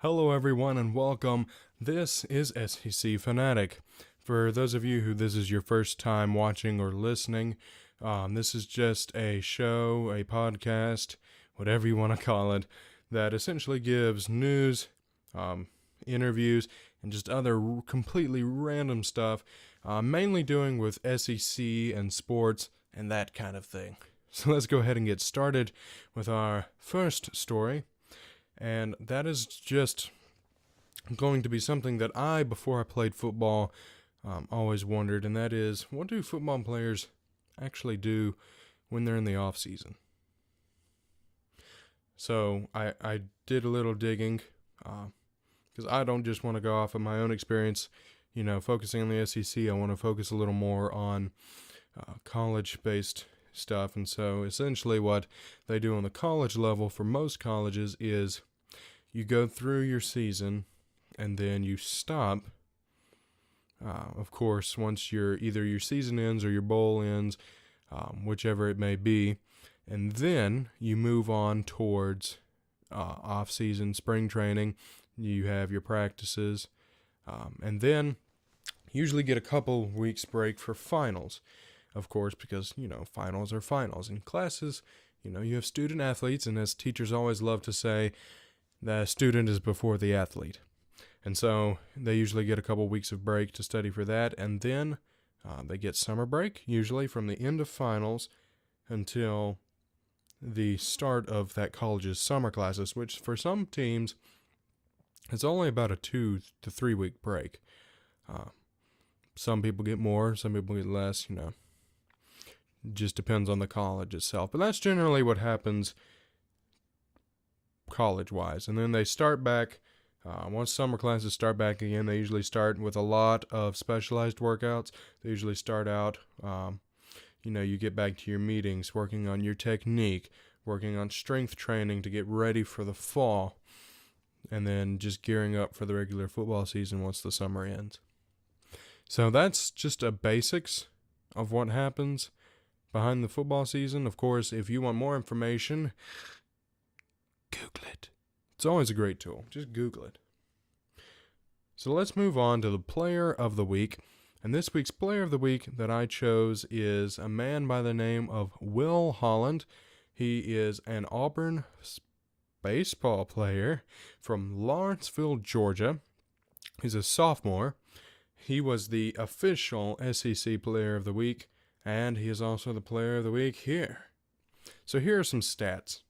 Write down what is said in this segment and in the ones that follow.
Hello, everyone, and welcome. This is SEC Fanatic. For those of you who this is your first time watching or listening, this is just a show, a podcast, whatever you want to call it, that essentially gives news, interviews, and just other completely random stuff, mainly doing with SEC and sports and that kind of thing. So let's go ahead and get started with our first story. And that is just going to be something that before I played football, always wondered, and that is, what do football players actually do when they're in the off season? So I did a little digging, because I don't just want to go off of my own experience, focusing on the SEC. I want to focus a little more on college-based stuff. And so essentially what they do on the college level for most colleges is you go through your season and then you stop. Of course, once either your season ends or your bowl ends, whichever it may be, and then you move on towards off-season spring training. You have your practices, and then usually get a couple weeks break for finals. Of course, because, finals are finals. In classes, you have student athletes, and as teachers always love to say, the student is before the athlete. And so they usually get a couple weeks of break to study for that, and then they get summer break, usually from the end of finals until the start of that college's summer classes, which for some teams, it's only about a 2 to 3 week break. Some people get more, some people get less, just depends on the college itself. But that's generally what happens college-wise. And then they start back, once summer classes start back again, they usually start with a lot of specialized workouts. They usually start out, you get back to your meetings, working on your technique, working on strength training to get ready for the fall, and then just gearing up for the regular football season once the summer ends. So that's just a basics of what happens behind the football season. Of course, if you want more information, Google it. It's always a great tool. Just Google it. So let's move on to the player of the week. And this week's player of the week that I chose is a man by the name of Will Holland. He is an Auburn baseball player from Lawrenceville, Georgia. He's a sophomore. He was the official SEC player of the week, and he is also the player of the week here. So here are some stats.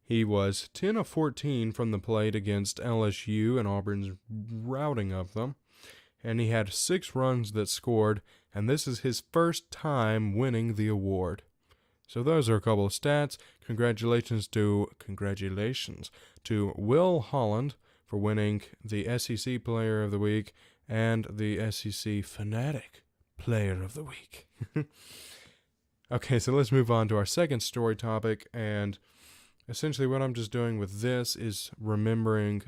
He was 10 of 14 from the plate against LSU and Auburn's routing of them. And he had 6 runs that scored, and this is his first time winning the award. So those are a couple of stats. Congratulations to Will Holland for winning the SEC Player of the Week and the SEC Fanatic Player of the Week. Okay, so let's move on to our second story topic, and essentially what I'm just doing with this is remembering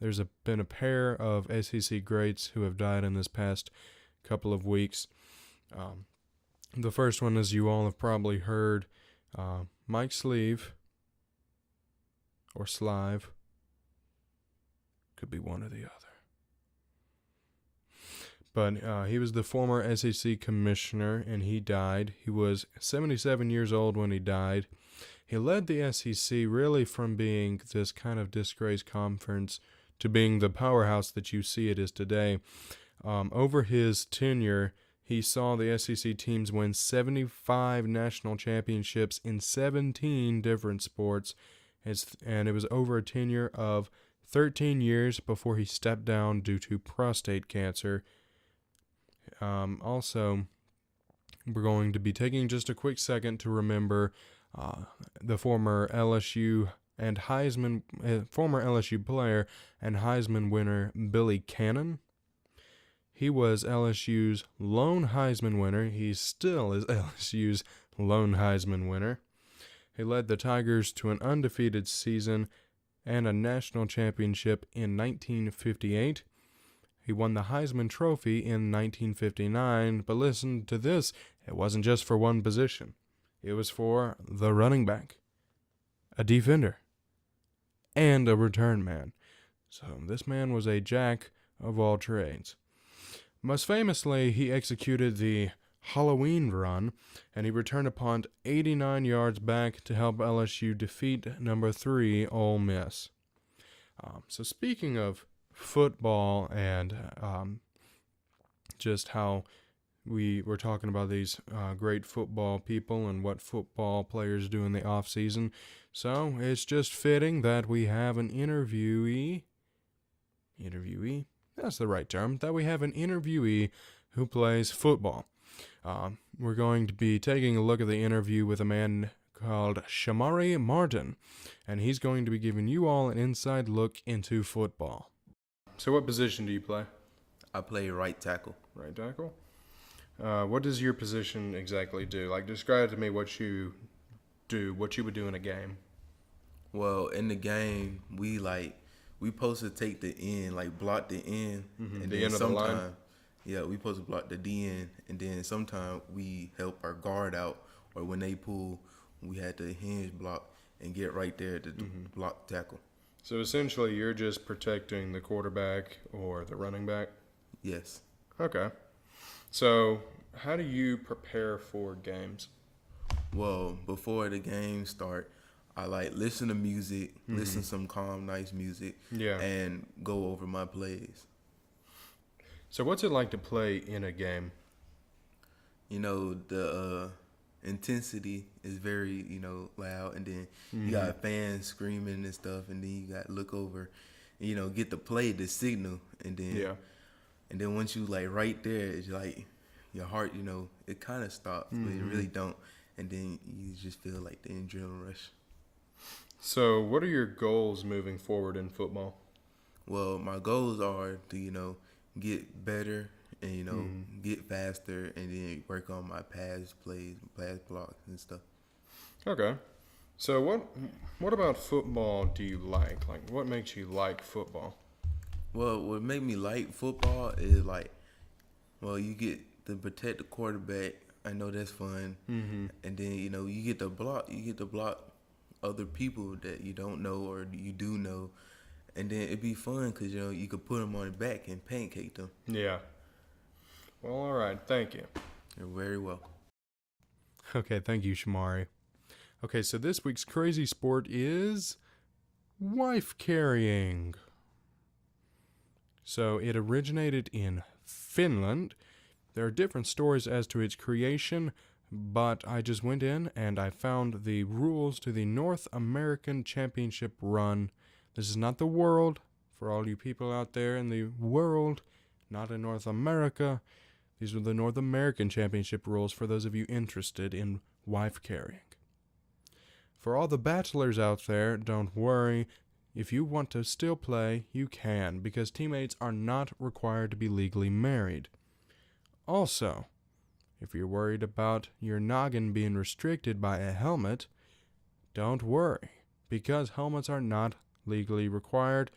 there's been a pair of SEC greats who have died in this past couple of weeks. The first one, as you all have probably heard, Mike Slive, or Slive, could be one or the other. But he was the former SEC commissioner, and he died. He was 77 years old when he died. He led the SEC really from being this kind of disgraced conference to being the powerhouse that you see it is today. Over his tenure, he saw the SEC teams win 75 national championships in 17 different sports, and it was over a tenure of 13 years before he stepped down due to prostate cancer. Also, we're going to be taking just a quick second to remember the former LSU player and Heisman winner Billy Cannon. He was LSU's lone Heisman winner. He still is LSU's lone Heisman winner. He led the Tigers to an undefeated season and a national championship in 1958. He won the Heisman Trophy in 1959, but listen to this, it wasn't just for one position. It was for the running back, a defender, and a return man. So this man was a jack of all trades. Most famously, he executed the Halloween run, and he returned a punt 89 yards back to help LSU defeat number 3 Ole Miss. So speaking of football and just how we were talking about these great football people and what football players do in the off season, so it's just fitting that we have an interviewee. That's the right term. That we have an interviewee who plays football. We're going to be taking a look at the interview with a man called Shamari Martin, and he's going to be giving you all an inside look into football. So what position do you play? I play right tackle. Right tackle? What does your position exactly do? Like, describe to me what you do, what you would do in a game. Well, in the game, we supposed to take the end, like block the end, Mm-hmm. and The then end of the line? yeah, we supposed to block the D end, and then sometimes we help our guard out, or when they pull, we had to hinge block and get right there to block tackle. So essentially, you're just protecting the quarterback or the running back? Yes. Okay. So how do you prepare for games? Well, before the game start, I listen to music, listen to some calm, nice music, and go over my plays. So what's it like to play in a game? You know, the intensity is very, loud, and then you got fans screaming and stuff, and then you got to look over, and, get the play, the signal, and then once you right there, it's like your heart, it kind of stops, but it really don't, and then you just feel like the adrenaline rush. So what are your goals moving forward in football? Well, my goals are to, get better and, get faster, and then work on my pass plays, pass blocks and stuff. Okay. So what about football do you like? Like, what makes you like football? Well, what made me like football is you get to protect the quarterback. I know that's fun. Mm-hmm. And then, you get to block other people that you don't know or you do know. And then it'd be fun because, you could put them on the back and pancake them. Yeah. Well, all right. Thank you. You're very welcome. Okay, thank you, Shamari. Okay, so this week's crazy sport is wife carrying. So it originated in Finland. There are different stories as to its creation, but I just went in and I found the rules to the North American Championship run. This is not the world, for all you people out there in the world, not in North America. These are the North American Championship rules for those of you interested in wife carrying. For all the bachelors out there, don't worry. If you want to still play, you can, because teammates are not required to be legally married. Also, if you're worried about your noggin being restricted by a helmet, don't worry, because helmets are not legally required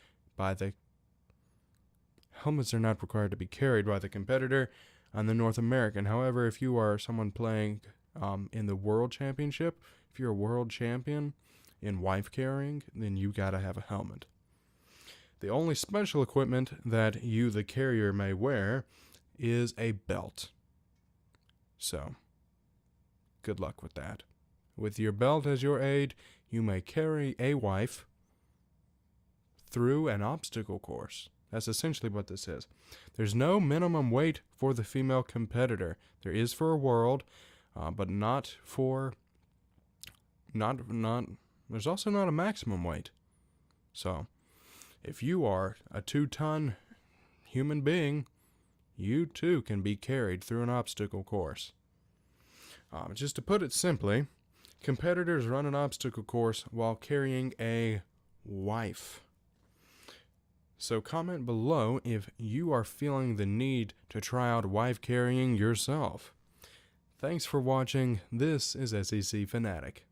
helmets are not required to be carried by the competitor on the North American. However, if you are someone playing in the World Championship, if you're a world champion in wife carrying, then you gotta have a helmet. The only special equipment that you, the carrier, may wear is a belt. So, good luck with that. With your belt as your aid, you may carry a wife through an obstacle course. That's essentially what this is. There's no minimum weight for the female competitor. There is for a world, but not for there's also not a maximum weight. So, if you are a 2-ton human being, you too can be carried through an obstacle course. Just to put it simply, competitors run an obstacle course while carrying a wife. So comment below if you are feeling the need to try out wife carrying yourself. Thanks for watching. This is SEC Fanatic.